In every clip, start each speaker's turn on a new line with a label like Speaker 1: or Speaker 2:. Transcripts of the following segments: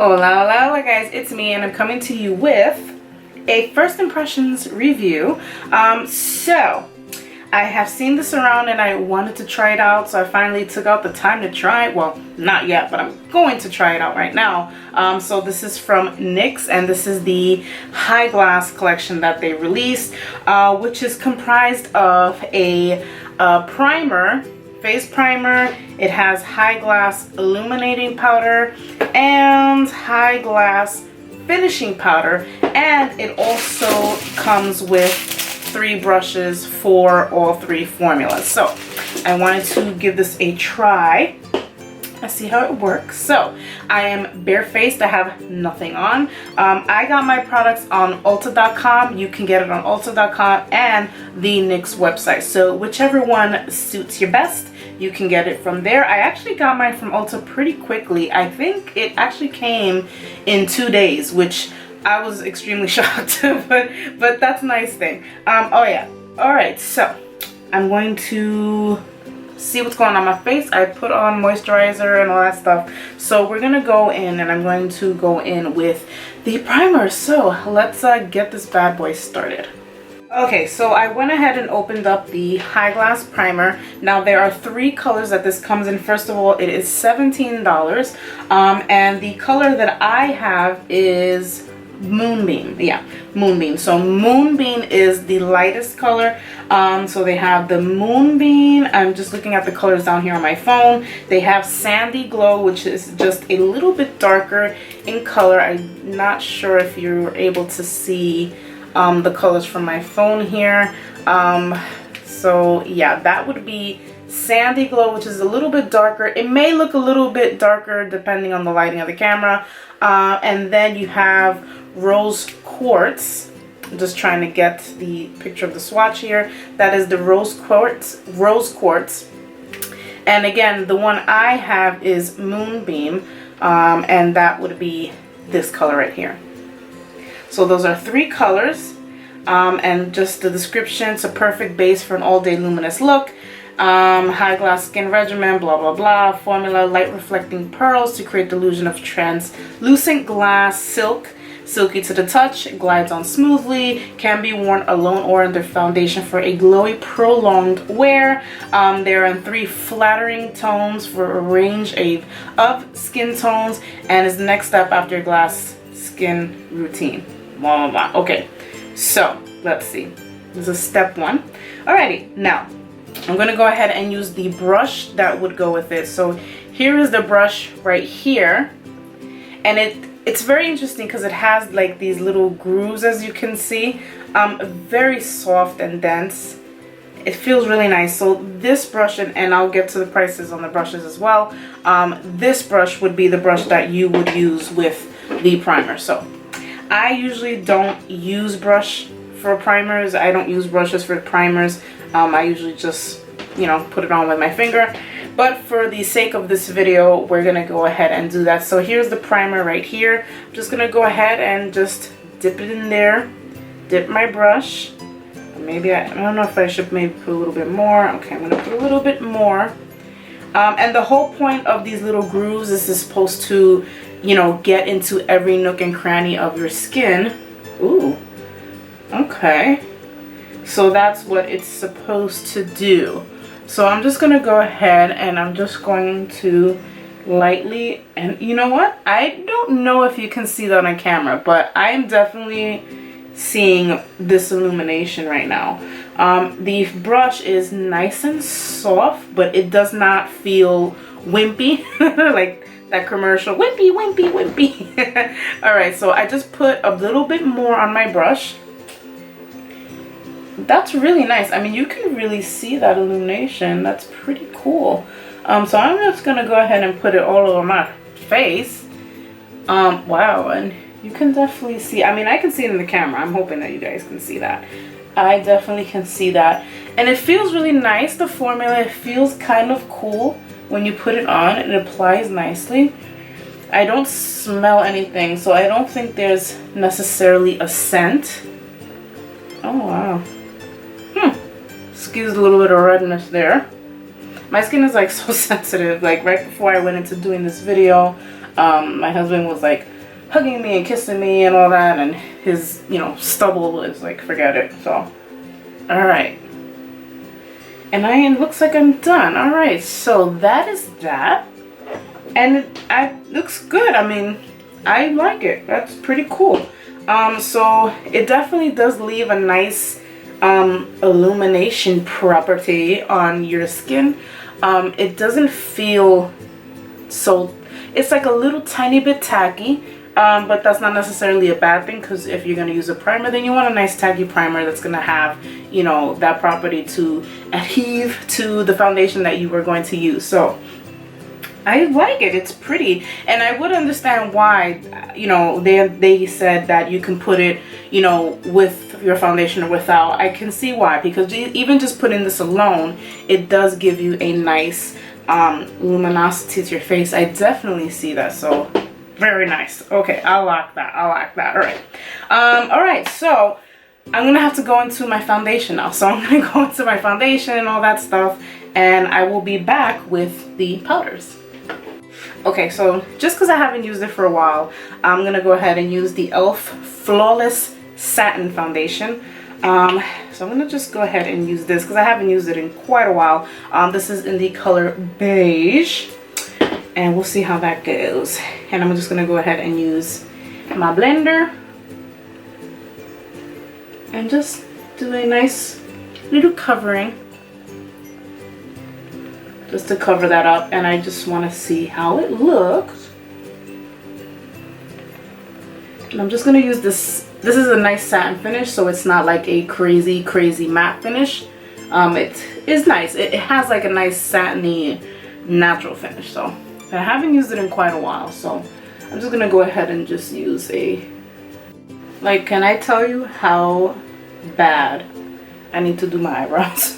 Speaker 1: Hola, hola, hola guys, it's me and I'm coming to you with a first impressions review. So I have seen this around and I wanted to try it out, so I finally took out the time to try it. Well, not yet, but I'm going to try it out right now. So this is from NYX and this is the High Glass collection that they released, which is comprised of a primer, face primer. It has High Glass Illuminating powder and High Glass finishing powder, and it also comes with 3 brushes for all 3 formulas. So I wanted to give this a try. Let's see how it works. So I am barefaced, I have nothing on. I got my products on Ulta.com. You can get it on Ulta.com and the NYX website. So whichever one suits you best, you can get it from there. I actually got mine from Ulta pretty quickly. I think it actually came in 2 days, which I was extremely shocked, but that's a nice thing. Oh yeah. All right, so I'm going to see what's going on my face. I put on moisturizer and all that stuff. So we're gonna go in, and I'm going to go in with the primer. So let's get this bad boy started. Okay, so I went ahead and opened up the High Glass primer. Now there are 3 colors that this comes in. First of all, it is $17, and the color that I have is Moonbeam. Yeah, Moonbeam. So Moonbeam is the lightest color. So they have the Moonbeam. I'm just looking at the colors down here on my phone. They have Sandy Glow, which is just a little bit darker in color. I'm not sure if you're able to see the colors from my phone here. So yeah, that would be Sandy Glow, which is a little bit darker. It may look a little bit darker depending on the lighting of the camera. And then you have Rose Quartz. I'm just trying to get the picture of the swatch here. That is the Rose Quartz. And again, the one I have is Moonbeam, and that would be this color right here. So those are 3 colors, and just the description: it's a perfect base for an all-day luminous look. High glass skin regimen, blah blah blah. Formula: light reflecting pearls to create the illusion of translucent glass silk. Silky to the touch, glides on smoothly, can be worn alone or under foundation for a glowy, prolonged wear. They're in 3 flattering tones for a range of skin tones, and is the next step after your glass skin routine. Blah, blah, blah. Okay, so let's see. This is step 1. Alrighty, now I'm going to go ahead and use the brush that would go with it. So here is the brush right here, and it's very interesting because it has like these little grooves, as you can see. Very soft and dense. It feels really nice. So this brush, and I'll get to the prices on the brushes as well. This brush would be the brush that you would use with the primer. So I usually don't use brush for primers. I don't use brushes for primers. I usually just, you know, put it on with my finger. But for the sake of this video, we're gonna go ahead and do that. So here's the primer right here. I'm just gonna go ahead and just dip it in there. Dip my brush. Maybe I don't know if I should maybe put a little bit more. Okay, I'm gonna put a little bit more. And the whole point of these little grooves is supposed to, you know, get into every nook and cranny of your skin. Ooh, okay. So that's what it's supposed to do. So I'm just going to go ahead and I'm just going to lightly, and you know what? I don't know if you can see that on camera, but I'm definitely seeing this illumination right now. The brush is nice and soft, but it does not feel wimpy like that commercial, wimpy, wimpy, wimpy. All right, so I just put a little bit more on my brush. That's really nice. I mean, you can really see that illumination. That's pretty cool. So I'm just gonna go ahead and put it all over my face. Wow, and you can definitely see, I mean, I can see it in the camera. I'm hoping that you guys can see that. I definitely can see that. And it feels really nice, the formula. It feels kind of cool when you put it on. It applies nicely. I don't smell anything, so I don't think there's necessarily a scent. Oh, wow. Excuse a little bit of redness there. My skin is like so sensitive. Like right before I went into doing this video, My husband was like hugging me and kissing me and all that, and his, you know, stubble is like, forget it. So, all right. And it looks like I'm done. All right, so that is that. And it looks good. I mean, I like it. That's pretty cool. So it definitely does leave a nice illumination property on your skin. It doesn't feel so, it's like a little tiny bit tacky, but that's not necessarily a bad thing, because if you're going to use a primer, then you want a nice tacky primer that's going to have, you know, that property to adhere to the foundation that you were going to use. So I like it. It's pretty, and I would understand why, you know, they said that you can put it, you know, with your foundation or without. I can see why, because even just putting this alone, it does give you a nice luminosity to your face. I definitely see that. So very nice. Okay, I like that. I like that. All right. All right. So I'm gonna have to go into my foundation now. So I'm gonna go into my foundation and all that stuff, and I will be back with the powders. Okay, so just because I haven't used it for a while, I'm gonna go ahead and use the e.l.f. Flawless Satin Foundation. So I'm gonna just go ahead and use this because I haven't used it in quite a while. This is in the color beige, and we'll see how that goes. And I'm just gonna go ahead and use my blender and just do a nice little covering, just to cover that up. And I just want to see how it looks. And I'm just going to use this. This is a nice satin finish, so it's not like a crazy matte finish. It is nice. It has like a nice satiny natural finish. So I haven't used it in quite a while, so I'm just going to go ahead and just use a, like, can I tell you how bad I need to do my eyebrows?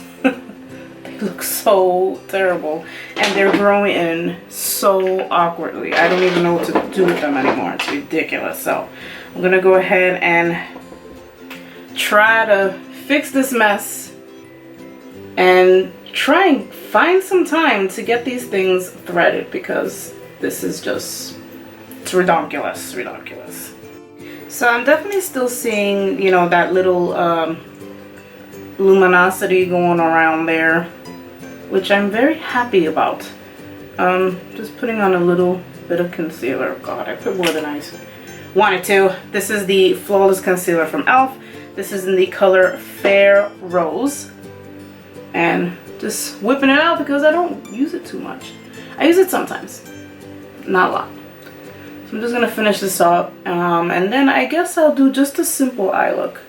Speaker 1: Look so terrible, and they're growing in so awkwardly. I don't even know what to do with them anymore. It's ridiculous. So I'm gonna go ahead and try to fix this mess and try and find some time to get these things threaded, because this is just, it's ridiculous. So I'm definitely still seeing, you know, that little luminosity going around there, which I'm very happy about. Just putting on a little bit of concealer. God, I put more than I wanted to. This is the Flawless Concealer from e.l.f. This is in the color Fair Rose. And just whipping it out because I don't use it too much. I use it sometimes, not a lot. So I'm just gonna finish this up, and then I guess I'll do just a simple eye look.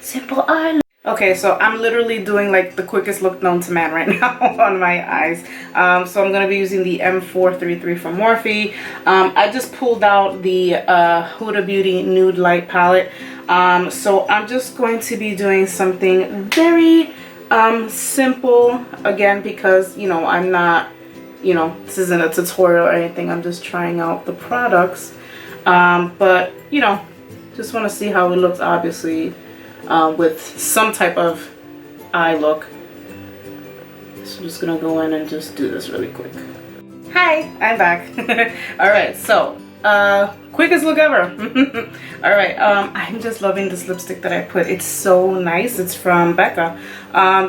Speaker 1: Simple eye look. Okay, so I'm literally doing like the quickest look known to man right now on my eyes. So I'm going to be using the M433 from Morphe. I just pulled out the Huda Beauty Nude Light Palette. So I'm just going to be doing something very simple, again, because, you know, I'm not, you know, this isn't a tutorial or anything. I'm just trying out the products. But, you know, just want to see how it looks, obviously. With some type of eye look. So I'm just gonna go in and just do this really quick. Hi, I'm back. Alright, so quickest look ever. Alright, I'm just loving this lipstick that I put. It's so nice. It's from Becca.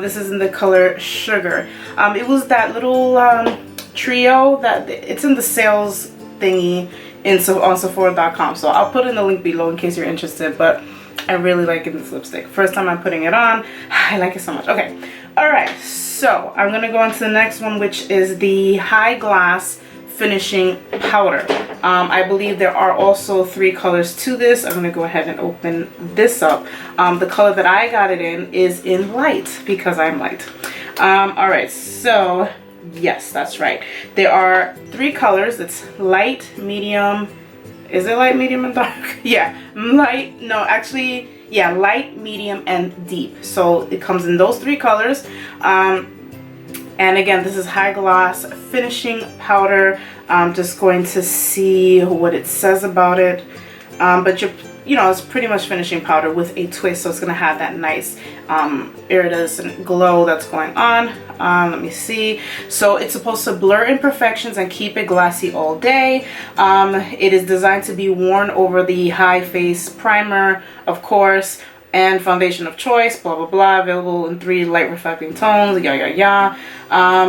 Speaker 1: This is in the color Sugar. It was that little trio that it's in the sales thingy on Sephora.com. So I'll put in the link below in case you're interested, but I really like this lipstick. First time I'm putting it on. I like it so much. Okay. Alright. So I'm going to go on to the next one, which is the High Glass Finishing Powder. I believe there are also 3 colors to this. I'm going to go ahead and open this up. The color that I got it in is in light, because I'm light. Alright. So yes, that's right. There are 3 colors. It's light, medium. Is it light, medium, and dark? Yeah, light, no, actually, yeah, light, medium, and deep. So it comes in those 3 colors. And again, this is High Glass Finishing Powder. I'm just going to see what it says about it. But you know, it's pretty much finishing powder with a twist, so it's gonna have that nice iridescent glow that's going on. Let me see. So it's supposed to blur imperfections and keep it glassy all day. It is designed to be worn over the high face primer, of course, and foundation of choice, blah blah blah, available in 3 light reflecting tones,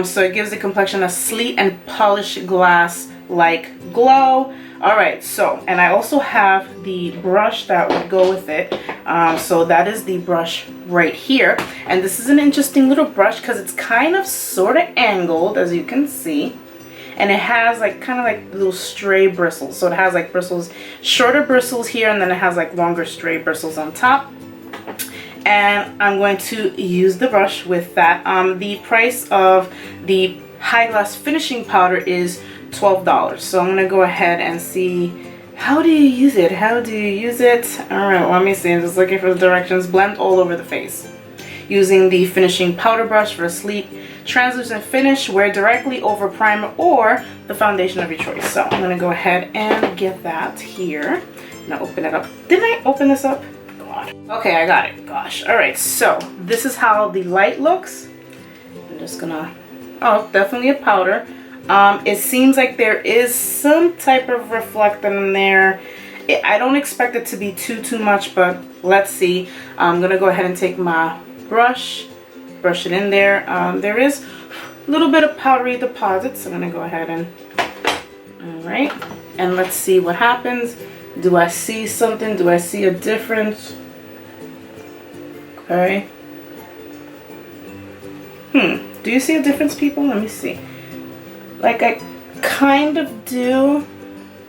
Speaker 1: so it gives the complexion a sleek and polished glass like glow. All right, so, and I also have the brush that would go with it. So that is the brush right here, and this is an interesting little brush because it's kind of sort of angled, as you can see, and it has like kind of like little stray bristles. So it has like bristles, shorter bristles here, and then it has like longer stray bristles on top. And I'm going to use the brush with that. The price of the high glass finishing powder is $12. So I'm gonna go ahead and see, how do you use it? How do you use it? All right, let me see. I'm just looking for the directions. Blend all over the face. Using the finishing powder brush for a sleek, translucent finish. Wear directly over primer or the foundation of your choice. So I'm gonna go ahead and get that here. Now open it up. Didn't I open this up? God. Okay, I got it. Gosh. All right. So this is how the light looks. I'm just gonna. Oh, definitely a powder. It seems like there is some type of reflectant in there. I don't expect it to be too much, but let's see. I'm gonna go ahead and take my brush it in there. There is a little bit of powdery deposits, so I'm gonna go ahead and, all right, and let's see what happens. Do I see something? Do I see a difference? Okay. Do you see a difference, people? Let me see. Like, I kind of do.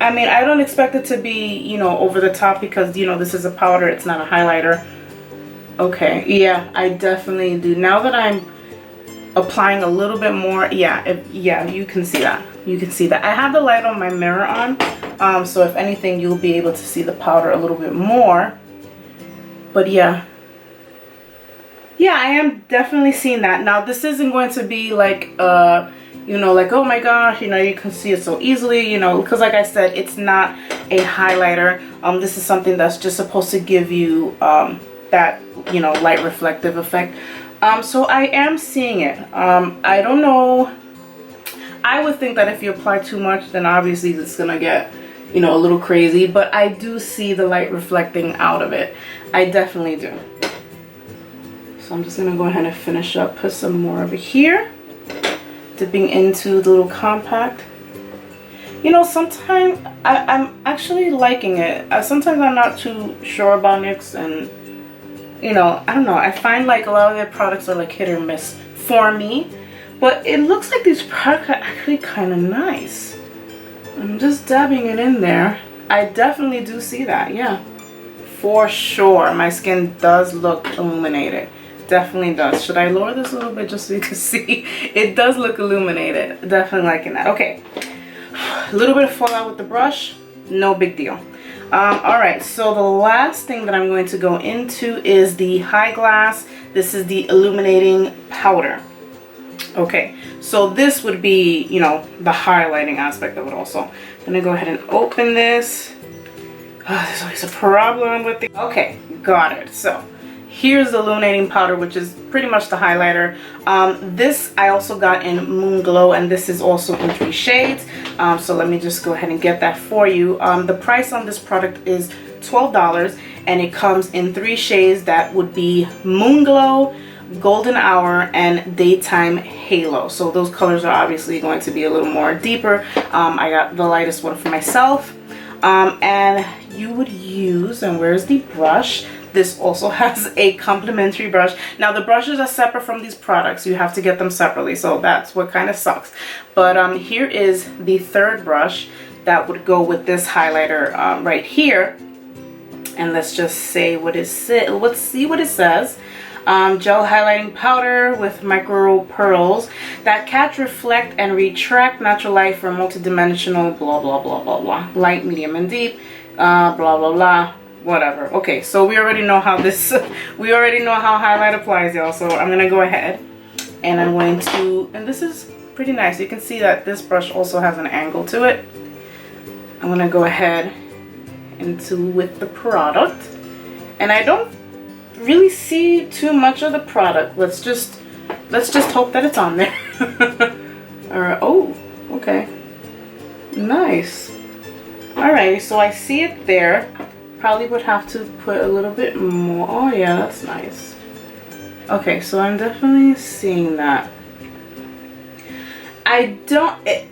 Speaker 1: I mean, I don't expect it to be, you know, over the top because, you know, this is a powder, it's not a highlighter. Okay, yeah, I definitely do. Now that I'm applying a little bit more, yeah, you can see that. You can see that. I have the light on my mirror on, so if anything, you'll be able to see the powder a little bit more. But yeah. Yeah, I am definitely seeing that. Now, this isn't going to be like, you know, like, oh my gosh, you know, you can see it so easily, you know, because like I said, it's not a highlighter. This is something that's just supposed to give you that, you know, light reflective effect. So I am seeing it. I don't know. I would think that if you apply too much, then obviously it's gonna get, you know, a little crazy, but I do see the light reflecting out of it. I definitely do. So I'm just gonna go ahead and finish up, put some more over here. Dipping into the little compact. You know, sometimes I'm actually liking it. Sometimes I'm not too sure about NYX, and you know, I don't know. I find like a lot of their products are like hit or miss for me, but it looks like these products are actually kind of nice. I'm just dabbing it in there. I definitely do see that, yeah. For sure, my skin does look illuminated. Definitely does. Should I lower this a little bit just so you can see? It does look illuminated. Definitely liking that. Okay. A little bit of fallout with the brush. No big deal. Alright, so the last thing that I'm going to go into is the high glass. This is the illuminating powder. Okay, so this would be, you know, the highlighting aspect of it also. I'm going to go ahead and open this. Oh, there's always a problem with the... Okay, got it. So here's the illuminating powder, which is pretty much the highlighter. This I also got in Moon Glow, and this is also in 3 shades. So let me just go ahead and get that for you. The price on this product is $12, and it comes in 3 shades. That would be Moon Glow, Golden Hour, and Daytime Halo. So those colors are obviously going to be a little more deeper. I got the lightest one for myself. And you would use, and where's the brush? This also has a complimentary brush. Now the brushes are separate from these products. You have to get them separately, so that's what kind of sucks. But here is the third brush that would go with this highlighter right here. And let's just say what it says. Let's see what it says. Gel highlighting powder with micro pearls that catch, reflect, and retract natural light for multidimensional blah blah blah blah blah, light, medium, and deep, blah blah blah, whatever. Okay, so we already know how this we already know how highlight applies, y'all. So I'm gonna go ahead and I'm going to, and this is pretty nice. You can see that this brush also has an angle to it. I'm gonna go ahead with the product. And I don't really see too much of the product. Let's just hope that it's on there. Alright, oh, okay. Nice. Alright, so I see it there. Probably would have to put a little bit more. Oh yeah, that's nice. Okay, so I'm definitely seeing that.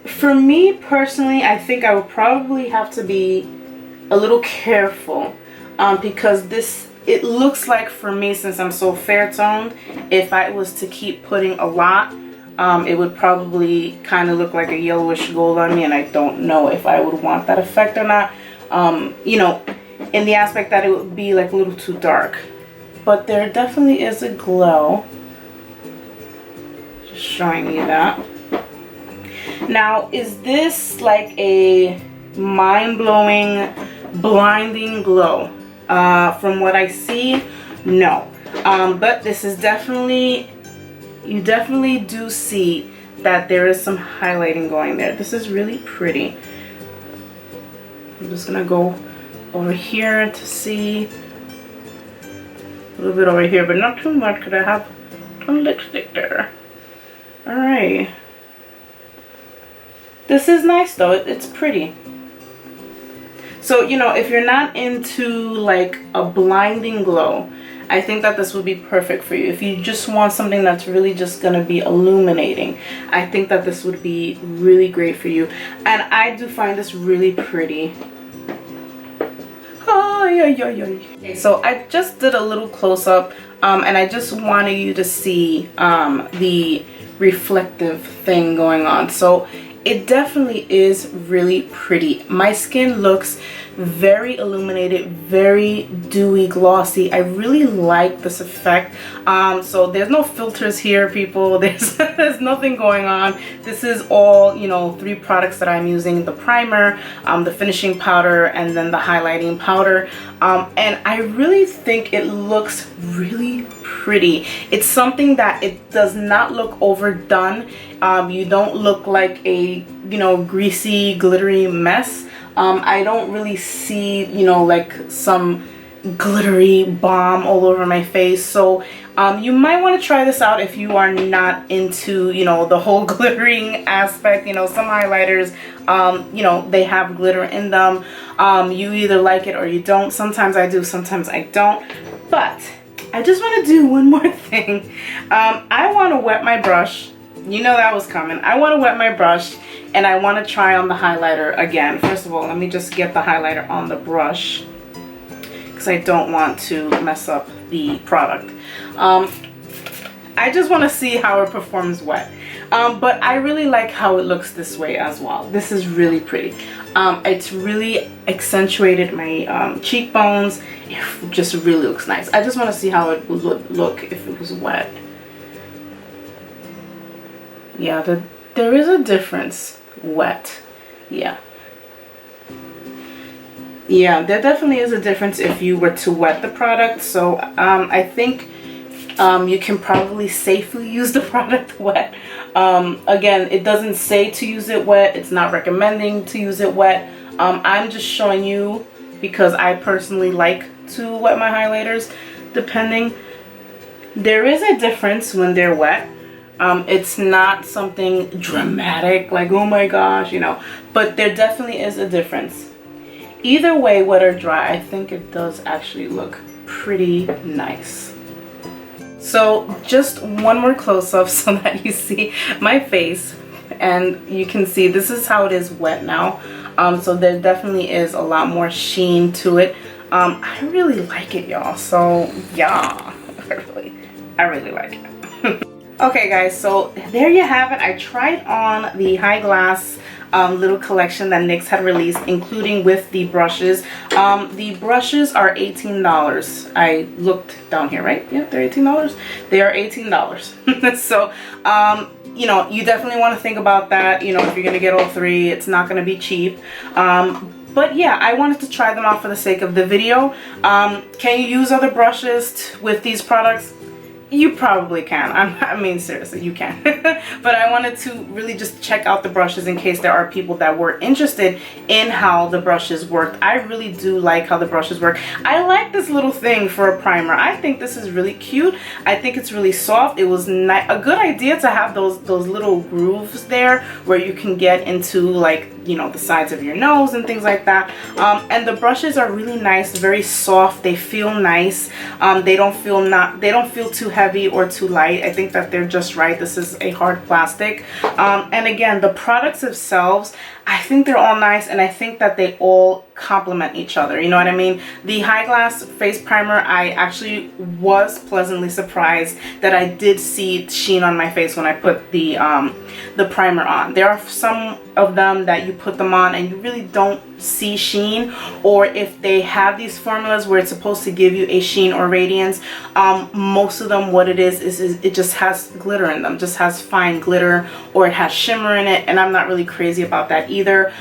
Speaker 1: For me personally, I think I would probably have to be a little careful because it looks like for me, since I'm so fair toned, if I was to keep putting a lot, it would probably kind of look like a yellowish gold on me, and I don't know if I would want that effect or not. You know, in the aspect that it would be like a little too dark. But there definitely is a glow. Just showing you that. Now, is this like a mind-blowing, blinding glow? From what I see, no. But this is definitely, you definitely do see that there is some highlighting going there. This is really pretty. I'm just gonna go over here to see a little bit over here, but not too much because I have some lipstick there. Alright. This is nice though, it's pretty. So, you know, if you're not into like a blinding glow, I think that this would be perfect for you. If you just want something that's really just gonna be illuminating, I think that this would be really great for you. And I do find this really pretty. Okay, so I just did a little close-up and I just wanted you to see the reflective thing going on. So it definitely is really pretty. My skin looks very illuminated, very dewy, glossy. I really like this effect. So there's no filters here, people. There's nothing going on. This is all, you know, 3 products that I'm using: the primer, the finishing powder, and then the highlighting powder. And I really think it looks really pretty. It's something that it does not look overdone. You don't look like a, you know, greasy, glittery mess. I don't really see, you know, like some glittery bomb all over my face. So you might want to try this out if you are not into, you know, the whole glittering aspect. You know, some highlighters, you know, they have glitter in them. You either like it or you don't. Sometimes I do, sometimes I don't. But I just want to do one more thing. I want to wet my brush. You know that was coming. I want to wet my brush and I want to try on the highlighter again. First of all, let me just get the highlighter on the brush because I don't want to mess up the product. I just want to see how it performs wet. But I really like how it looks this way as well. This is really pretty. It's really accentuated my cheekbones. It just really looks nice. I just want to see how it would look if it was wet. Yeah, there is a difference. Wet. Yeah, there definitely is a difference if you were to wet the product. So I think you can probably safely use the product wet. Again, it doesn't say to use it wet. It's not recommending to use it wet. I'm just showing you because I personally like to wet my highlighters. Depending, there is a difference when they're wet. It's not something dramatic like, oh my gosh, you know, but there definitely is a difference. Either way, wet or dry, I think it does actually look pretty nice. So just one more close-up so that you see my face, and you can see this is how it is wet now. So there definitely is a lot more sheen to it. I really like it, y'all. So yeah, I really like it. Okay guys, so there you have it. I tried on the High Glass little collection that NYX had released, including with the brushes. The brushes are $18. I looked down here, right? Yeah, they're $18. They are $18. So you know, you definitely want to think about that. You know, if you're gonna get all 3, it's not gonna be cheap. But yeah, I wanted to try them out for the sake of the video. Can you use other brushes with these products? You probably can. I mean, seriously, you can. But I wanted to really just check out the brushes in case there are people that were interested in how the brushes worked. I really do like how the brushes work. I like this little thing for a primer. I think this is really cute. I think it's really soft. It was a good idea to have those little grooves there where you can get into, like, you know, the sides of your nose and things like that. And the brushes are really nice, very soft. They feel nice. They don't feel too heavy or too light. I think that they're just right. This is a hard plastic. And again, the products themselves, I think they're all nice, and I think that they all complement each other. You know what I mean? The High Glass face primer, I actually was pleasantly surprised that I did see sheen on my face when I put the primer on. There are some of them that you put them on and you really don't see sheen, or if they have these formulas where it's supposed to give you a sheen or radiance, most of them, what it is it just has glitter in them, just has fine glitter, or it has shimmer in it, and I'm not really crazy about that either.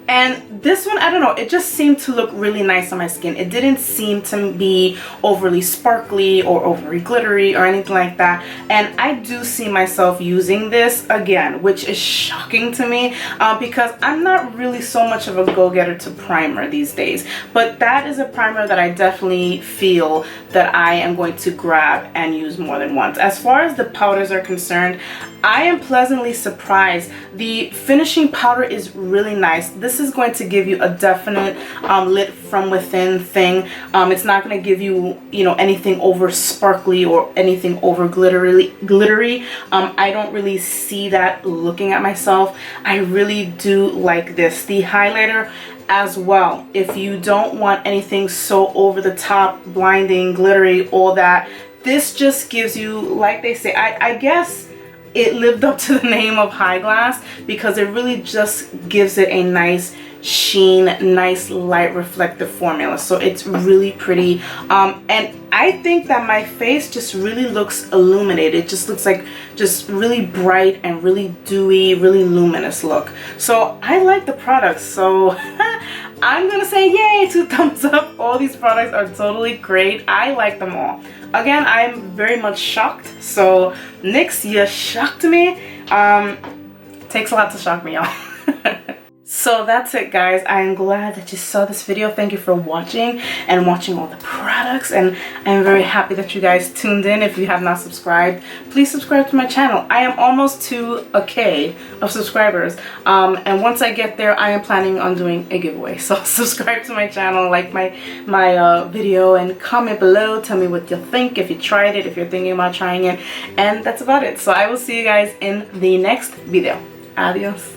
Speaker 1: And this one, I don't know, it just seemed to look really nice on my skin. It didn't seem to be overly sparkly or overly glittery or anything like that. And I do see myself using this again, which is shocking to me because I'm not really so much of a go-getter to primer these days. But that is a primer that I definitely feel that I am going to grab and use more than once. As far as the powders are concerned, I am pleasantly surprised. The finishing powder is really nice. This is going to give you a definite lit from within thing. It's not going to give you, you know, anything over sparkly or anything over glittery. I don't really see that looking at myself. I really do like this. The highlighter as well, if you don't want anything so over the top, blinding, glittery, all that, this just gives you, like they say, I guess it lived up to the name of High Glass because it really just gives it a nice sheen, nice light reflective formula. So it's really pretty, and I think that my face just really looks illuminated. It just looks like just really bright and really dewy, really luminous look. So I like the products. So I'm gonna say yay, 2 thumbs up. All these products are totally great. I like them all. Again, I'm very much shocked. So NYX, you shocked me. Takes a lot to shock me, y'all. So that's it, guys. I am glad that you saw this video. Thank you for watching and watching all the products, and I'm very happy that you guys tuned in. If you have not subscribed, please subscribe to my channel. I am almost to a K of subscribers, and once I get there, I am planning on doing a giveaway. So subscribe to my channel, like my video, and comment below. Tell me what you think, if you tried it, if you're thinking about trying it, and that's about it. So I will see you guys in the next video. Adios.